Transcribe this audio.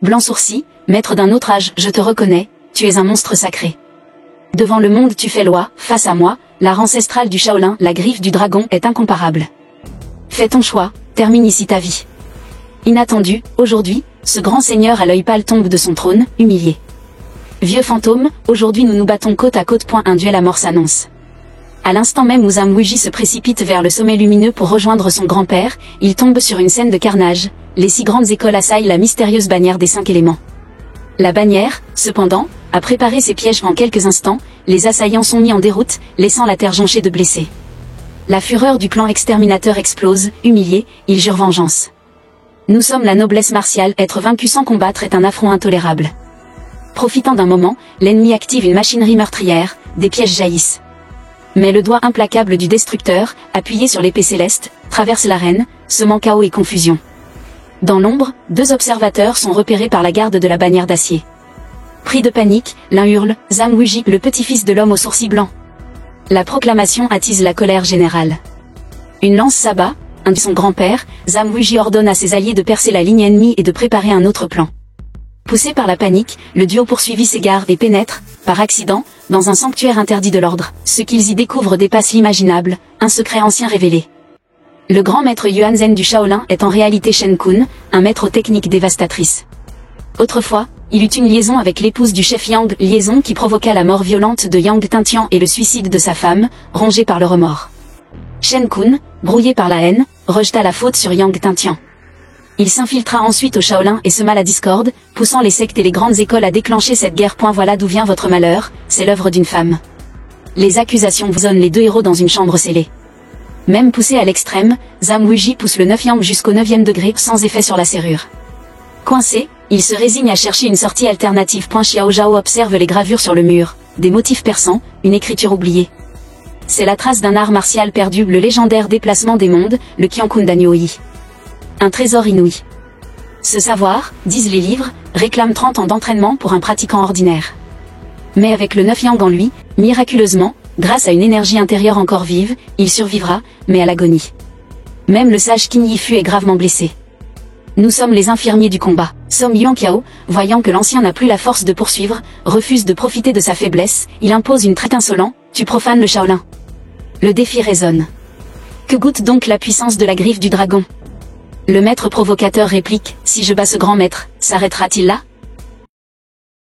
Blanc sourcil, maître d'un autre âge, je te reconnais, tu es un monstre sacré. Devant le monde tu fais loi, face à moi, l'art ancestral du Shaolin, la griffe du dragon est incomparable. Fais ton choix, termine ici ta vie. Inattendu, aujourd'hui, ce grand seigneur à l'œil pâle tombe de son trône, humilié. Vieux fantôme, aujourd'hui nous nous battons côte à côte. Un duel à mort s'annonce. À l'instant même où Zhang Wuji se précipite vers le sommet lumineux pour rejoindre son grand-père, il tombe sur une scène de carnage. Les 6 grandes écoles assaillent la mystérieuse bannière des 5 éléments. La bannière, cependant, a préparé ses pièges en quelques instants, les assaillants sont mis en déroute, laissant la terre jonchée de blessés. La fureur du clan exterminateur explose, humilié, il jure vengeance. Nous sommes la noblesse martiale, être vaincu sans combattre est un affront intolérable. Profitant d'un moment, l'ennemi active une machinerie meurtrière, des pièges jaillissent. Mais le doigt implacable du destructeur, appuyé sur l'épée céleste, traverse l'arène, semant chaos et confusion. Dans l'ombre, 2 observateurs sont repérés par la garde de la bannière d'acier. Pris de panique, l'un hurle, Zhang Wuji, le petit-fils de l'homme aux sourcils blancs. La proclamation attise la colère générale. Une lance s'abat, un de son grand-père, Zhang Wuji ordonne à ses alliés de percer la ligne ennemie et de préparer un autre plan. Poussé par la panique, le duo poursuivit s'égare et pénètre, par accident, dans un sanctuaire interdit de l'ordre. Ce qu'ils y découvrent dépasse l'imaginable, un secret ancien révélé. Le grand maître Yuan Zhen du Shaolin est en réalité Shen Kun, un maître aux techniques dévastatrices. Autrefois, il eut une liaison avec l'épouse du chef Yang, liaison qui provoqua la mort violente de Yang Tintian et le suicide de sa femme, rongé par le remords. Shen Kun, brouillé par la haine, rejeta la faute sur Yang Tintian. Il s'infiltra ensuite au Shaolin et sema la discorde, poussant les sectes et les grandes écoles à déclencher cette guerre. Voilà d'où vient votre malheur, c'est l'œuvre d'une femme. Les accusations emprisonnent les 2 héros dans une chambre scellée. Même poussé à l'extrême, Zhang Wuji pousse le 9 Yang jusqu'au 9e degré, sans effet sur la serrure. Coincé, il se résigne à chercher une sortie alternative. Xiao Zhao observe les gravures sur le mur, des motifs persans, une écriture oubliée. C'est la trace d'un art martial perdu, le légendaire déplacement des mondes, le Qiankun Danyōi. Un trésor inouï. Ce savoir, disent les livres, réclame 30 ans d'entraînement pour un pratiquant ordinaire. Mais avec le 9 Yang en lui, miraculeusement, grâce à une énergie intérieure encore vive, il survivra, mais à l'agonie. Même le sage Qin Yifu est gravement blessé. Nous sommes les infirmiers du combat. Song Yuanqiao, voyant que l'ancien n'a plus la force de poursuivre, refuse de profiter de sa faiblesse, il impose une traite insolente, tu profanes le Shaolin. Le défi résonne. Que goûte donc la puissance de la griffe du dragon? Le maître provocateur réplique, si je bats ce grand maître, s'arrêtera-t-il là?